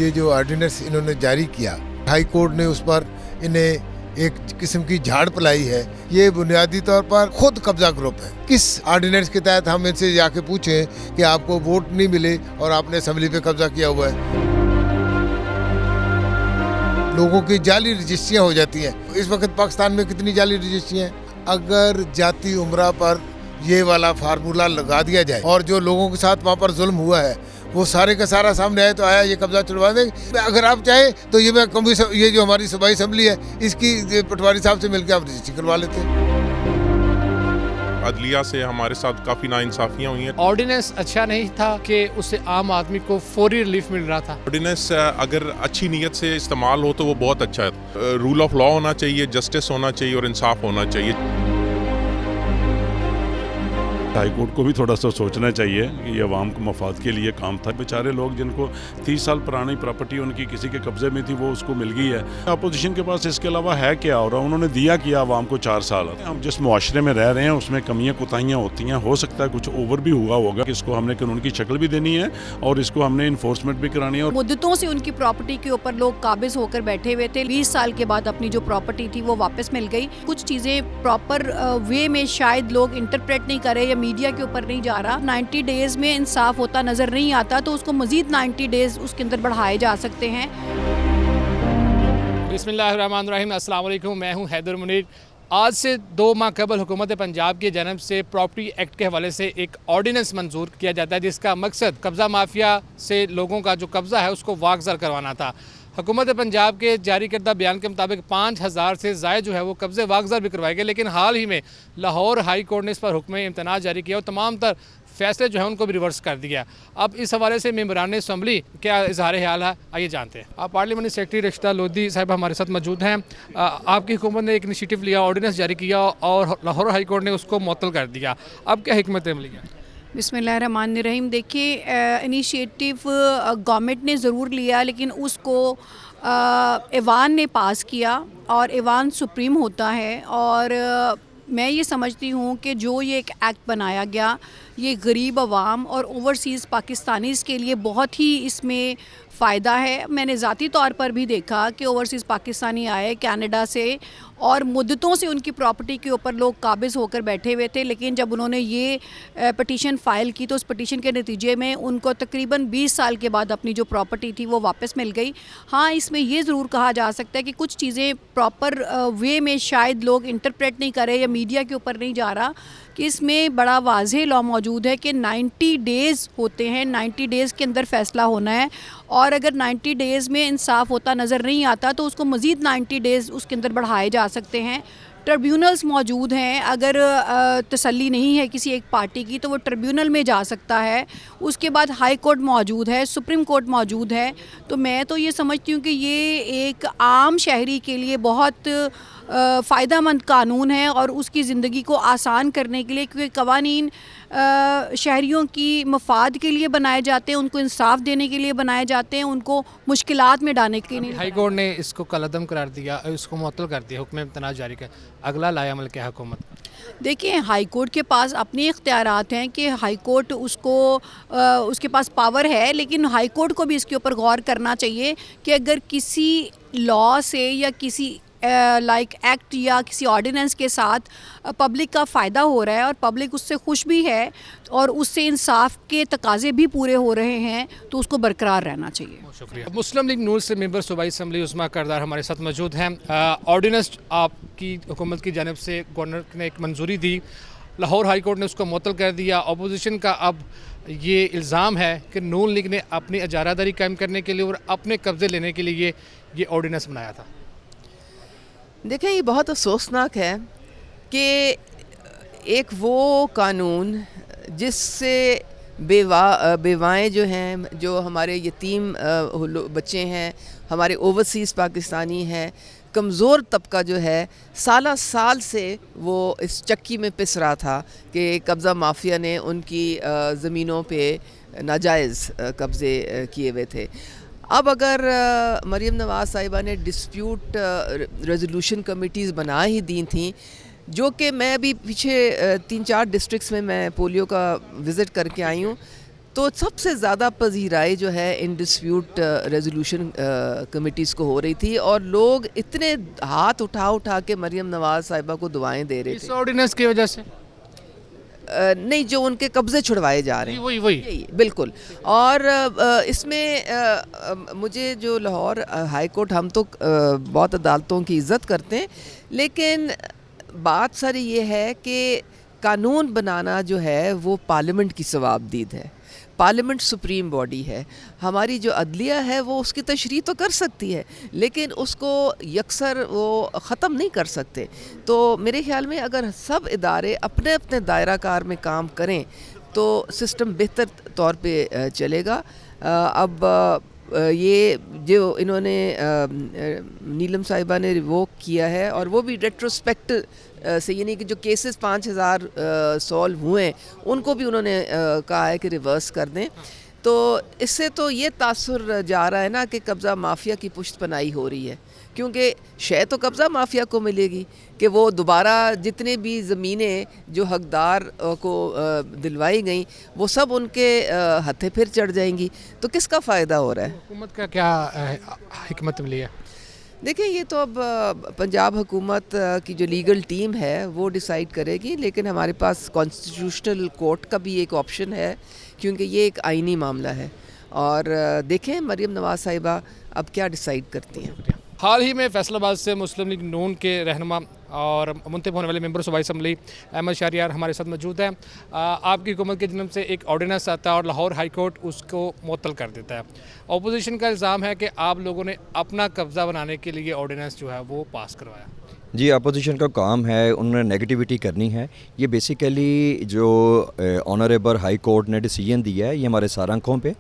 ये जो ऑर्डिनेंस इन्होंने जारी किया, हाई कोर्ट ने उस पर इन्हें एक किस्म की झाड़ पलाई है। ये बुनियादी तौर पर खुद कब्जा ग्रुप है। किस ऑर्डिनेंस के तहत हम इनसे जाके पूछें कि आपको वोट नहीं मिले और आपने असेंबली पे कब्जा किया हुआ है। लोगों की जाली रजिस्ट्रियां हो जाती हैं। इस वक्त पाकिस्तान में कितनी जाली रजिस्ट्रियां हैं? अगर जाति उम्रा पर ये वाला फार्मूला लगा दिया जाए और जो लोगों के साथ वहाँ पर जुल्म हुआ है वो सारे का सारा सामने आए तो आया ये कब्जा छुड़वा देंगे। अगर आप चाहें तो ये जो हमारी सूबाई असेंबली है इसकी पटवारी साहब से मिलकर आप रजिस्ट्री करवा लेते हैं। अदलिया से हमारे साथ काफ़ी नाइंसाफियाँ हुई हैं। ऑर्डिनेंस अच्छा नहीं था कि उससे आम आदमी को फौरी रिलीफ मिल रहा था। ऑर्डिनेंस अगर अच्छी नीयत से इस्तेमाल हो तो वो बहुत अच्छा है। रूल ऑफ लॉ होना चाहिए, जस्टिस होना चाहिए और इंसाफ होना चाहिए। हाई कोर्ट को भी थोड़ा सा सोचना चाहिए कि ये अवाम को मफाद के लिए काम था। बेचारे लोग जिनको 30 साल पुरानी प्रॉपर्टी उनकी किसी के कब्जे में थी वो उसको मिल गई है। अपोजिशन के पास इसके अलावा है क्या हो रहा है? उन्होंने दिया किया अवाम को 4 साल। हम जिस मुआशरे में रह रहे हैं उसमें कमियां कुताहियाँ होती हैं। हो सकता है कुछ ओवर भी हुआ होगा। इसको हमने कानून की शक्ल भी देनी है और इसको हमने इन्फोर्समेंट भी करानी है। और मुद्दतों से उनकी प्रॉपर्टी के ऊपर लोग काबिज होकर बैठे हुए थे। 20 साल के बाद अपनी जो प्रॉपर्टी थी वो वापस मिल गई। कुछ चीज़ें प्रॉपर वे में शायद लोग इंटरप्रेट नहीं कर रहे या मीडिया के ऊपर नहीं जा रहा। 90 डेज में इंसाफ होता नजर नहीं आता तो उसको मजीद 90 डेज उसके अंदर बढ़ाए जा सकते हैं। बिस्मिल्लाहिर्रहमानिर्रहीम, अस्सलाम वालेकुम। मैं हूं हैदर मुनीर। आज से 2 माह कबल हुकूमत पंजाब की जानब से प्रॉपर्टी एक्ट के हवाले से एक ऑर्डिनेंस मंजूर किया जाता है जिसका मकसद कब्ज़ा माफिया से लोगों का जो कब्ज़ा है उसको वागज़र करवाना था। हुकूमत पंजाब के जारी करदा बयान के मुताबिक 5000 से ज़ायद जो है वो कब्ज़े वागज़र भी करवाए गए, लेकिन हाल ही में लाहौर हाई कोर्ट ने इस पर हुक्म इम्तनाज़ जारी किया और तमाम तर फैसले जो है उनको भी रिवर्स कर दिया। अब इस हवाले से मेंबरान असम्बली क्या इजहार हाल है, आइए जानते हैं। आप पार्लियामेंट्री सेक्रेटरी रशिदा लोधी साहब हमारे साथ मौजूद हैं। आपकी हुकूमत ने एक इनिशिएटिव लिया, ऑर्डिनेंस जारी किया और लाहौर हाई कोर्ट ने उसको मुअत्तल कर दिया। अब क्या हिकमत अमली है? बिस्मिल्लाहिर्रहमानिर्रहीम। देखिए, इनिशिएटिव गवर्नमेंट ने ज़रूर लिया लेकिन उसको ऐवान ने पास किया और ऐवान सुप्रीम होता है। और मैं ये समझती हूँ कि जो ये एक एक्ट बनाया गया ये गरीब अवाम और ओवरसीज़ पाकिस्तानीज़ के लिए बहुत ही इसमें फ़ायदा है। मैंने ज़ाती तौर पर भी देखा कि ओवरसीज़ पाकिस्तानी आए कनाडा से और मुद्दतों से उनकी प्रॉपर्टी के ऊपर लोग काबिज होकर बैठे हुए थे, लेकिन जब उन्होंने ये पटिशन फ़ाइल की तो उस पटिशन के नतीजे में उनको तकरीबन 20 साल के बाद अपनी जो प्रॉपर्टी थी वो वापस मिल गई। हाँ, इसमें ये ज़रूर कहा जा सकता है कि कुछ चीज़ें प्रॉपर वे में शायद लोग इंटरप्रेट नहीं कर रहे या मीडिया के ऊपर नहीं जा रहा कि इसमें बड़ा वाज़ेह लॉ मौजूद है कि 90 डेज़ होते हैं, 90 डेज़ के अंदर फ़ैसला होना है और अगर 90 डेज़ में इंसाफ होता नज़र नहीं आता तो उसको मज़ीद 90 डेज़ उसके अंदर बढ़ाए जा सकते हैं। ट्रिब्यूनल्स मौजूद हैं। अगर तसल्ली नहीं है किसी एक पार्टी की तो वो ट्रिब्यूनल में जा सकता है। उसके बाद हाई कोर्ट मौजूद है, सुप्रीम कोर्ट मौजूद है। तो मैं तो ये समझती हूँ कि ये एक आम शहरी के लिए बहुत फ़ायदेमंद कानून है और उसकी ज़िंदगी को आसान करने के लिए, क्योंकि कवानीन शहरियों की मफाद के लिए बनाए जाते हैं, उनको इंसाफ देने के लिए बनाए जाते हैं, उनको मुश्किलात में डालने के लिए। हाई कोर्ट ने इसको कलअदम करार दिया, इसको मुअत्तल कर दिया, हुक्म इम्तनाज़ जारी कर। अगला लाएअमल क्या है हुकूमत? देखिए, हाई कोर्ट के पास अपने इख्तियारात हैं कि हाई कोर्ट उसको उसके पास पावर है, लेकिन हाई कोर्ट को भी इसके ऊपर गौर करना चाहिए कि अगर किसी लॉ से या किसी लाइक एक्ट या किसी ऑर्डिनेंस के साथ पब्लिक का फ़ायदा हो रहा है और पब्लिक उससे खुश भी है और उससे इंसाफ के तकाजे भी पूरे हो रहे हैं तो उसको बरकरार रहना चाहिए। शुक्रिया। मुस्लिम लीग नून से मेंबर सूबाई असम्बली उस्मा करदार हमारे साथ मौजूद हैं। ऑर्डिनेंस आपकी हुकूमत की जानिब से गवर्नर ने एक मंजूरी दी, लाहौर हाई कोर्ट ने उसको मुअत्तल कर दिया। अपोजिशन का अब ये इल्ज़ाम है कि नून लीग ने अपनी इजारादारी कायम करने के लिए और अपने कब्ज़े लेने के लिए ये ऑर्डिनेंस बनाया था। देखें, ये बहुत अफसोसनाक है कि एक वो कानून जिससे बेवाएँ जो हैं, जो हमारे यतीम बच्चे हैं, हमारे ओवरसीज़ पाकिस्तानी हैं, कमज़ोर तबका जो है साल से वो इस चक्की में पिस रहा था कि कब्ज़ा माफिया ने उनकी ज़मीनों पे नाजायज़ कब्ज़े किए हुए थे। अब अगर मरीम नवाज़ साहिबा ने डिस्प्यूट रेजोल्यूशन कमिटीज़ बना ही दी थी, जो कि मैं भी पीछे 3-4 डिस्ट्रिक्ट्स में मैं पोलियो का विज़िट करके आई हूँ, तो सबसे ज़्यादा पजीराई जो है इन डिस्प्यूट रेजोल्यूशन कमिटीज़ को हो रही थी, और लोग इतने हाथ उठा उठा के मरियम नवाज़ साहिबा को दुआएं दे रहे इस थे। ऑर्डिनेंस की वजह से नहीं, जो उनके कब्ज़े छुड़वाए जा रहे हैं, वही यही बिल्कुल। और इसमें मुझे जो लाहौर हाई कोर्ट, हम तो बहुत अदालतों की इज़्ज़त करते हैं, लेकिन बात सारी ये है कि कानून बनाना जो है वो पार्लियामेंट की सवाबदीद है। पार्लियामेंट सुप्रीम बॉडी है। हमारी जो अदलिया है वो उसकी तशरीह तो कर सकती है, लेकिन उसको यकसर वो ख़त्म नहीं कर सकते। तो मेरे ख्याल में अगर सब इदारे अपने अपने दायरा कार में काम करें तो सिस्टम बेहतर तौर पे चलेगा। अब ये जो इन्होंने नीलम साहिबा ने रिवोक किया है, और वो भी रेट्रोस्पेक्ट से, यानी कि जो केसेस 5000 सॉल्व हुए हैं उनको भी उन्होंने कहा है कि रिवर्स कर दें। तो इससे तो ये तासुर जा रहा है ना कि कब्ज़ा माफिया की पुश्तपनाही हो रही है, क्योंकि शय तो कब्ज़ा माफिया को मिलेगी कि वो दोबारा जितने भी ज़मीनें जो हकदार को दिलवाई गई वो सब उनके हथे फिर चढ़ जाएंगी। तो किसका फ़ायदा हो रहा है? हुकूमत का क्या हिकमत मिली है? देखिए, ये तो अब पंजाब हुकूमत की जो लीगल टीम है वो डिसाइड करेगी, लेकिन हमारे पास कॉन्स्टिट्यूशनल कोर्ट का भी एक ऑप्शन है, क्योंकि ये एक आइनी मामला है। और देखें मरियम नवाज़ साहिबा अब क्या डिसाइड करती हैं। हाल ही में फैसलाबाद से मुस्लिम लीग नून के रहनुमा और मुंतखब होने वाले मेंबर सूबाई असम्बली अहमद शहरियार हमारे साथ मौजूद हैं। आपकी हुकूमत के जन्म से एक ऑर्डिनेंस आता है और लाहौर हाई कोर्ट उसको मुअत्तल कर देता है। अपोजिशन का इल्ज़ाम है कि आप लोगों ने अपना कब्ज़ा बनाने के लिए ऑर्डिनेंस जो है वो पास करवाया। जी, अपोजिशन का काम है, उन्होंने नेगेटिविटी करनी है। ये बेसिकली जो ऑनरेबल हाई कोर्ट ने डिसीजन दिया है ये हमारे सार आँखों पे,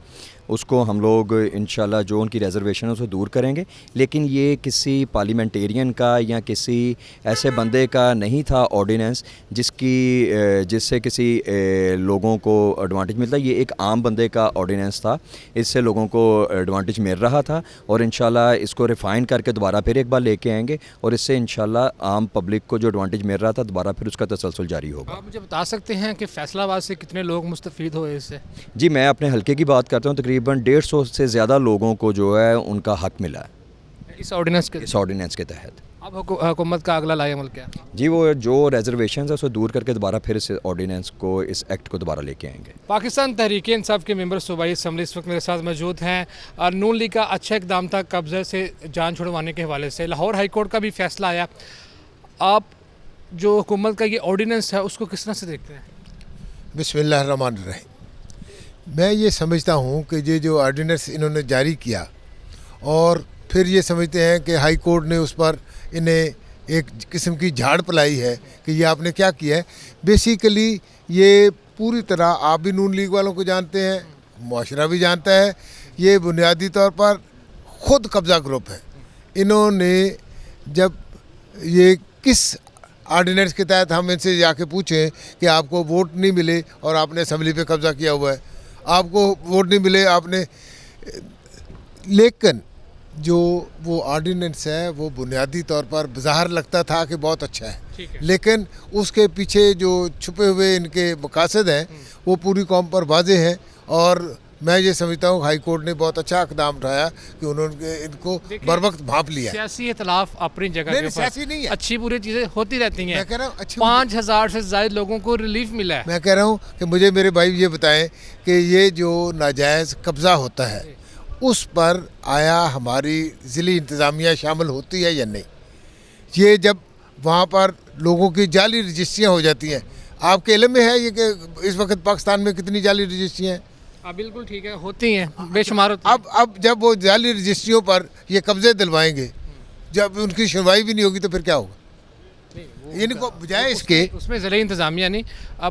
उसको हम लोग इंशाल्लाह जो उनकी रिजर्वेशन है उसे दूर करेंगे। लेकिन ये किसी पार्लियामेंटेरियन का या किसी ऐसे बंदे का नहीं था ऑर्डिनेंस जिससे किसी लोगों को एडवांटेज मिलता है। ये एक आम बंदे का ऑर्डिनेंस था, इससे लोगों को एडवांटेज मिल रहा था, और इंशाल्लाह इसको रिफ़ाइन करके दोबारा फिर एक बार लेके आएंगे, और इससे इंशाल्लाह आम पब्लिक को जो एडवांटेज मिल रहा था दोबारा फिर उसका तसलसल जारी होगा। आप मुझे बता सकते हैं कि फैसलाबाद से कितने लोग मुस्तफ़ीद हुए इससे? जी, मैं अपने हल्के की बात करता हूँ, तकरीबन 150 से ज़्यादा लोगों को जो है उनका हक मिला है इस ऑर्डिनेंस के तहत। अब हुकूमत का अगला लाएअमल क्या है? जी, वो जो रिजर्वेशन है उसको दूर करके दोबारा फिर इस ऑर्डिनेंस को, इस एक्ट को दोबारा लेके आएंगे। पाकिस्तान तहरीक इंसाफ के मेंबर सूबाई असम्बली इस वक्त मेरे साथ मौजूद हैं। और नून लीग का अच्छा इकदाम था कब्ज़े से जान छुड़वाने के हवाले से। लाहौर हाई कोर्ट का भी फैसला आया। आप जो हुकूमत का ये ऑर्डिनेंस है उसको किस तरह से देखते हैं? बिस्मिल्लाहिर्रहमानिर्रहीम। मैं ये समझता हूँ कि ये जो ऑर्डिनेंस इन्होंने जारी किया, और फिर ये समझते हैं कि हाई कोर्ट ने उस पर इन्हें एक किस्म की झाड़ पलाई है कि ये आपने क्या किया है। बेसिकली ये पूरी तरह, आप भी नून लीग वालों को जानते हैं, मुआशरा भी जानता है, ये बुनियादी तौर पर ख़ुद कब्ज़ा ग्रुप है। इन्होंने जब ये किस ऑर्डिनेंस के तहत हम इनसे जाके पूछें कि आपको वोट नहीं मिले और आपने असम्बली पे कब्ज़ा किया हुआ है, आपको वोट नहीं मिले आपने, लेकिन जो वो ऑर्डिनेंस है वो बुनियादी तौर पर बाहर लगता था कि बहुत अच्छा है, लेकिन उसके पीछे जो छुपे हुए इनके मकासद हैं वो पूरी कौम पर वाज़ेह हैं। और मैं ये समझता हूँ हाई कोर्ट ने बहुत अच्छा इक़दाम उठाया कि उन्होंने इनको बर वक्त भांप लिया। सियासी इख्तिलाफ अपनी जगह नहीं, सियासी नहीं है, अच्छी बुरी चीज़ें होती रहती हैं। मैं कह रहा हूँ 5000 से ज़्यादा लोगों को रिलीफ मिला है। मैं कह रहा हूँ कि मुझे मेरे भाई ये बताएं कि ये जो नाजायज़ कब्ज़ा होता है उस पर आया हमारी ज़िली इंतज़ामिया शामिल होती है या नहीं। ये जब वहाँ पर लोगों की जाली रजिस्ट्रियाँ हो जाती हैं, आपके इल्म में है ये कि इस वक्त पाकिस्तान में कितनी जाली रजिस्ट्रियाँ हैं? बिल्कुल ठीक है, होती हैं, बेशुमार होती हैं। अब जब वो जाली रजिस्ट्रियों पर ये कब्ज़े दिलवाएंगे, जब उनकी सुनवाई भी नहीं होगी तो फिर क्या होगा? इनको बजाय इसके, उसमें ज़िले इंतज़ामिया नहीं,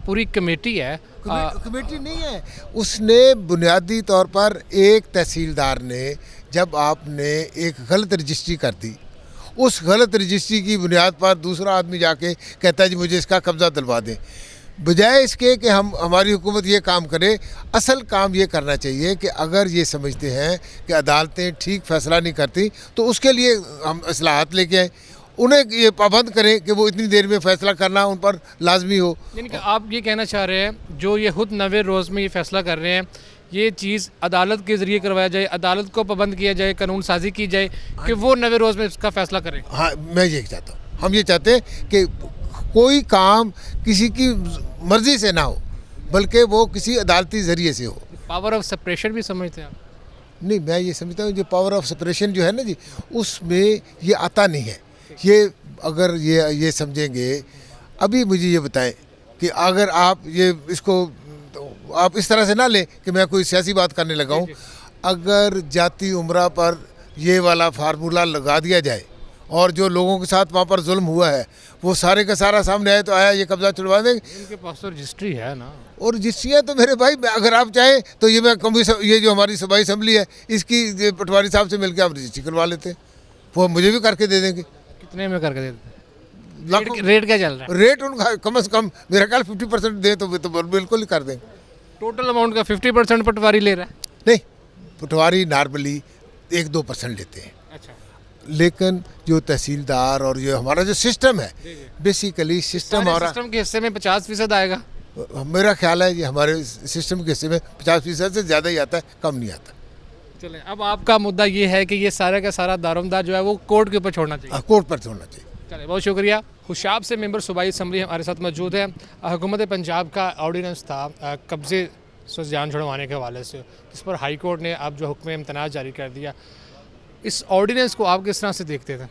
पूरी कमेटी है। कमेटी नहीं है, उसने बुनियादी तौर पर एक तहसीलदार ने जब आपने एक गलत रजिस्ट्री कर दी, उस गलत रजिस्ट्री की बुनियाद पर दूसरा आदमी जाके कहता है जी मुझे इसका कब्ज़ा दिलवा दें, बजाय इसके कि हमारी हुकूमत ये काम करे। असल काम ये करना चाहिए कि अगर ये समझते हैं कि अदालतें ठीक फ़ैसला नहीं करती तो उसके लिए हम इस्लाहात लेके आएँ, उन्हें ये पाबंद करें कि वो इतनी देर में फ़ैसला करना उन पर लाजमी हो। यानी कि आप ये कहना चाह रहे हैं जो ये खुद 90 रोज़ में ये फ़ैसला कर रहे हैं ये चीज़ अदालत के ज़रिए करवाया जाए, अदालत को पाबंद किया जाए, कानून साजी की जाए कि वो नवे रोज़ में इसका फैसला करें। हाँ, मैं ये चाहता हूँ, हम ये चाहते हैं कि कोई काम किसी की मर्जी से ना हो, बल्कि वो किसी अदालती ज़रिए से हो। पावर ऑफ सेपरेशन भी समझते हैं आप? नहीं, मैं ये समझता हूँ जो पावर ऑफ सेपरेशन जो है ना जी, उसमें ये आता नहीं है। ये अगर ये समझेंगे, अभी मुझे ये बताएं कि अगर आप ये इसको आप इस तरह से ना लें कि मैं कोई सियासी बात करने लगा हूँ। अगर जाति उम्रा पर ये वाला फार्मूला लगा दिया जाए और जो लोगों के साथ वहाँ पर जुल्म हुआ है वो सारे का सारा सामने आए, तो आया ये कब्जा छुड़वा देंगे। उनके पास तो रजिस्ट्री है ना, और रजिस्ट्रियाँ तो मेरे भाई, अगर आप चाहें तो ये जो हमारी सूबाई असम्बली है इसकी पटवारी साहब से मिलकर आप रजिस्ट्री करवा लेते हैं, वो मुझे भी करके दे देंगे। कितने में करके देते हैं? लाखों रेट क्या चल रहा है? रेट उनका कम से कम मेरा ख्याल 50% दे तो बिल्कुल ही कर देंगे। टोटल अमाउंट का 50% पटवारी ले रहा है? नहीं, पटवारी नॉर्मली 1-2% लेते हैं, अच्छा, लेकिन जो तहसीलदार और जो हमारा जो सिस्टम है, बेसिकली सिस्टम सारे हमारा, सिस्टम के हिस्से में 50% आएगा। मेरा ख्याल है ये हमारे सिस्टम के हिस्से में 50% से ज़्यादा ही आता है, कम नहीं आता। चलें, अब आपका मुद्दा ये है कि ये सारा का सारा दारोमदार जो है वो कोर्ट के ऊपर छोड़ना चाहिए। कोर्ट पर छोड़ना चाहिए। चलिए, बहुत शुक्रिया। खुशाब से मेंबर सूबाई असम्बली हमारे साथ मौजूद है। हुकूमत पंजाब का ऑर्डीनेंस था कब्ज़े से जान छुड़वाने के हवाले से, जिस पर हाई कोर्ट ने अब जो हुक्म इम्तनाज़ जारी कर दिया। इस ऑर्डीनेंस को आप किस तरह से देखते थे?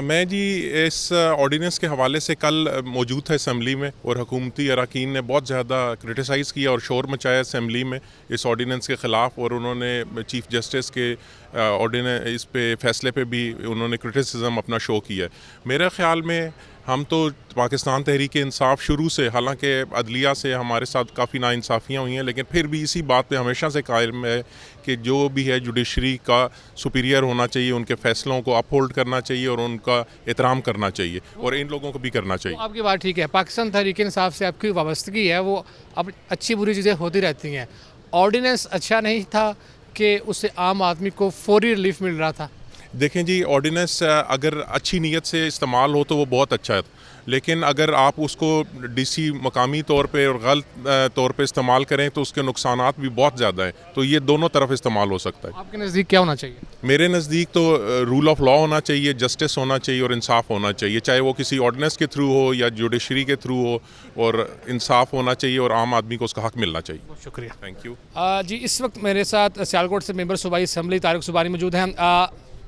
मैं जी इस ऑर्डीनेंस के हवाले से कल मौजूद था असम्बली में, और हुकूमती अरकान ने बहुत ज़्यादा क्रिटिसाइज़ किया और शोर मचाया असम्बली में इस ऑर्डीनेंस के ख़िलाफ़, और उन्होंने चीफ़ जस्टिस के ऑर्डीनेंस इस पे फैसले पे भी उन्होंने क्रिटिसिज्म अपना शो किया। मेरे ख़्याल में हम तो पाकिस्तान तहरीक इंसाफ शुरू से, हालांकि अदलिया से हमारे साथ काफ़ी नाइंसाफ़ियाँ हुई हैं, लेकिन फिर भी इसी बात पे हमेशा से कायम है कि जो भी है जुडिशरी का सुपीरियर होना चाहिए, उनके फ़ैसलों को अपहोल्ड करना चाहिए और उनका एहतराम करना चाहिए, और इन लोगों को भी करना चाहिए। तो आपकी बात ठीक है, पाकिस्तान तहरीक इंसाफ से आपकी वाबस्तगी है, वो अब अच्छी बुरी चीज़ें होती रहती हैं। ऑर्डीनेंस अच्छा नहीं था कि उससे आम आदमी को फौरी रिलीफ मिल रहा था? देखें जी, ऑर्डिनेंस अगर अच्छी नीयत से इस्तेमाल हो तो वो बहुत अच्छा है, लेकिन अगर आप उसको डीसी मकामी तौर पे और गलत तौर पे इस्तेमाल करें तो उसके नुकसानात भी बहुत ज़्यादा हैं। तो ये दोनों तरफ इस्तेमाल हो सकता है। आपके नज़दीक क्या होना चाहिए? मेरे नज़दीक तो रूल ऑफ लॉ होना चाहिए, जस्टिस होना चाहिए और इंसाफ होना चाहिए, चाहे वो किसी ऑर्डिनेंस के थ्रू हो या जुडिशरी के थ्रू हो, और इंसाफ होना चाहिए और आम आदमी को उसका हक मिलना चाहिए। बहुत शुक्रिया। Thank you. जी, इस वक्त मेरे साथ सियालकोट से मेंबर सूबाई असम्बली तारिक सुबानी मौजूद हैं।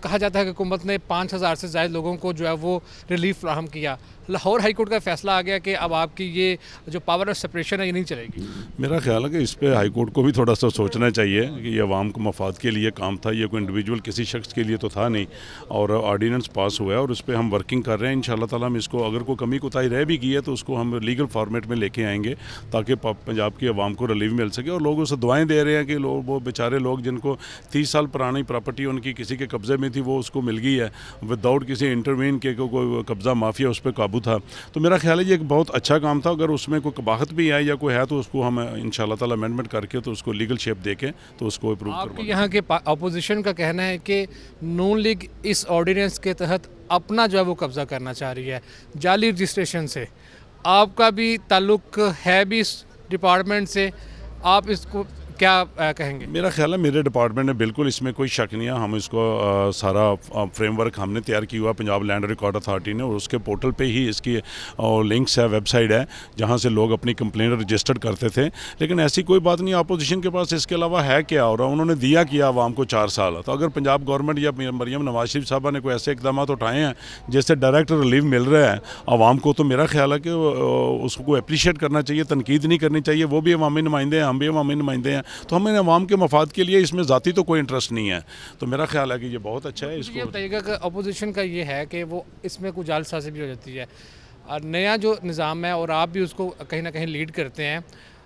कहा जाता है कि हुकूमत ने 5000 से ज़्यादा लोगों को जो है वो रिलीफ फ्राहम किया। लाहौर हाई कोर्ट का फैसला आ गया कि अब आपकी ये जो पावर ऑफ सेपरेशन है ये नहीं चलेगी। मेरा ख्याल है कि इस पे हाई कोर्ट को भी थोड़ा सा सोचना चाहिए कि ये अवाम के मफाद के लिए काम था, ये कोई इंडिविजुअल किसी शख्स के लिए तो था नहीं, और ऑर्डीनेंस पास हुआ है और उस पर हम वर्किंग कर रहे हैं। इंशाल्लाह ताला हम इसको, अगर कोई कमी कोताही रह भी गई है तो उसको हम लीगल फॉर्मेट में लेके आएंगे ताकि पंजाब की अवाम को रिलीफ मिल सके। और लोग उसे दुआएँ दे रहे हैं कि लोग, वो बेचारे लोग जिनको 30 साल पुरानी प्रॉपर्टी उनकी किसी के कब्ज़े में थी वो उसको मिल गई है विदाउट किसी इंटरवीन के, कोई कब्ज़ा माफिया उस पर काबू था। तो मेरा ख्याल है ये एक बहुत अच्छा काम था। अगर उसमें कोई कबाहत भी है या कोई है तो उसको हम इंशाल्लाह ताला अमेंडमेंट करके तो उसको लीगल शेप देके तो उसको अप्रूव आपके यहाँ के अपोजिशन का कहना है कि नून लीग इस ऑर्डिनेंस के तहत अपना जो है वो कब्ज़ा करना चाह रही है जाली रजिस्ट्रेशन से। आपका भी ताल्लुक है भी इस डिपार्टमेंट से, आप इसको क्या कहेंगे? मेरा ख्याल है मेरे डिपार्टमेंट ने बिल्कुल इसमें कोई शक नहीं है। हम इसको सारा फ्रेमवर्क हमने तैयार किया हुआ पंजाब लैंड रिकॉर्ड अथॉरिटी ने, और उसके पोर्टल पे ही इसकी लिंक्स है, वेबसाइट है जहां से लोग अपनी कंप्लेंट रजिस्टर्ड करते थे। लेकिन ऐसी कोई बात नहीं, अपोजिशन के पास इसके अलावा है क्या, और उन्होंने दिया किया आवाम को 4 साल। तो अगर पंजाब गवर्नमेंट या मरियम नवाज शरीफ साहबा ने कोई ऐसे इकदाम उठाए हैं जिससे डायरेक्ट रिलीफ मिल रहा है आवाम को, तो मेरा ख्याल है कि उसको अप्रीशिएट करना चाहिए, तनकीद नहीं करनी चाहिए। वो भी अवामी नुमाइंदे हैं, हम भी अवामी नुमाइंदे हैं, तो हमें अवाम के मफाद के लिए इसमें ज़ाती तो कोई इंटरेस्ट नहीं है। तो मेरा ख्याल है कि ये बहुत अच्छा है। इसको ये बताइएगा कि अपोजिशन का ये है कि वो इसमें कुछ जालसाजी भी हो जाती है, और नया जो निज़ाम है और आप भी उसको कहीं ना कहीं लीड करते हैं,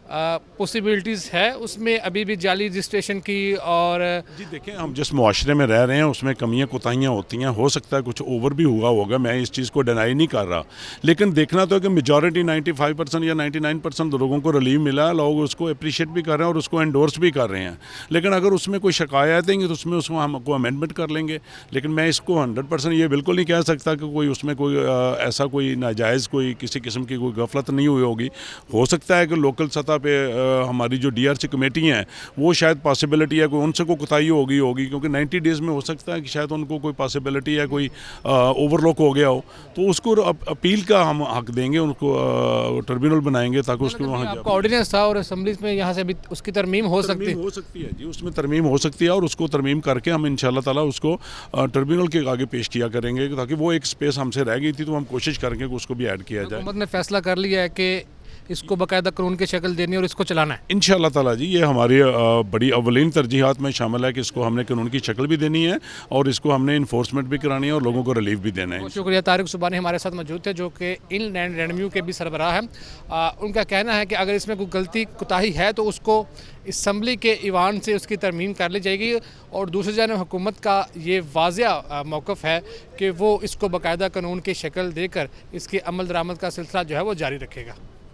पॉसिबिलिटीज़ है उसमें अभी भी जाली रजिस्ट्रेशन की? और जी देखें, हम जिस मुआशरे में रह रहे हैं उसमें कमियां कोताहियां होती हैं, हो सकता है कुछ ओवर भी हुआ होगा, मैं इस चीज़ को डिनाई नहीं कर रहा। लेकिन देखना तो है कि मेजॉरिटी 95% या 99% लोगों को रिलीफ मिला है, लोग उसको अप्रिशिएट भी कर रहे हैं और उसको एंडोर्स भी कर रहे हैं। लेकिन अगर उसमें कोई शिकायत देंगे तो उसमें उसको हमको अमेंडमेंट कर लेंगे। लेकिन मैं इसको 100% ये बिल्कुल नहीं कह सकता कि कोई उसमें कोई ऐसा कोई नाजायज़ कोई किसी किस्म की कोई गफलत नहीं हुई होगी। हो सकता है कि लोकल सतह सतह पे हमारी जो DRC कमेटी हैं वो शायद पॉसिबिलिटी है कोई उनसे कोई कोताही होगी क्योंकि 90 डेज़ में हो सकता है कि शायद उनको कोई पॉसिबिलिटी है कोई ओवरलुक हो गया हो, तो उसको अपील का हम हक देंगे, उनको ट्रिब्यूनल बनाएंगे ताकि उसको वहाँ आपका ऑर्डिनेंस था और असेंबली में यहाँ से भी उसकी तरमीम हो सकती है जी, उसमें तरमीम हो सकती है और उसको तरमीम करके हम इंशाल्लाह ताला उसको ट्रिब्यूनल के आगे पेश किया करेंगे ताकि वो एक स्पेस हमसे रह गई थी तो हम कोशिश करेंगे कि उसको भी ऐड किया जाए। हुकूमत ने फैसला कर लिया है कि इसको बाकायदा कानून की शक्ल देनी है और इसको चलाना है इंशाल्लाह ताला जी, ये हमारी बड़ी अवलीन तरजीहात में शामिल है कि इसको हमने कानून की शक्ल भी देनी है और इसको हमने इन्फोर्समेंट भी करानी है और लोगों को रिलीफ भी देना है। बहुत शुक्रिया। तारिक सुबानी हमारे साथ मौजूद थे जो कि इनलैंड रेवेन्यू के भी सरबराह हैं। उनका कहना है कि अगर इसमें कोई गलती कोताही है तो उसको असम्बली के ईवान से उसकी तरमीम कर ली जाएगी और दूसरी जानब हुकूमत का ये वाज़िया मौक़िफ़ है कि वो इसको बाकायदा कानून की शक्ल देकर इसकी अमल दरामद का सिलसिला जो है वो जारी रखेगा।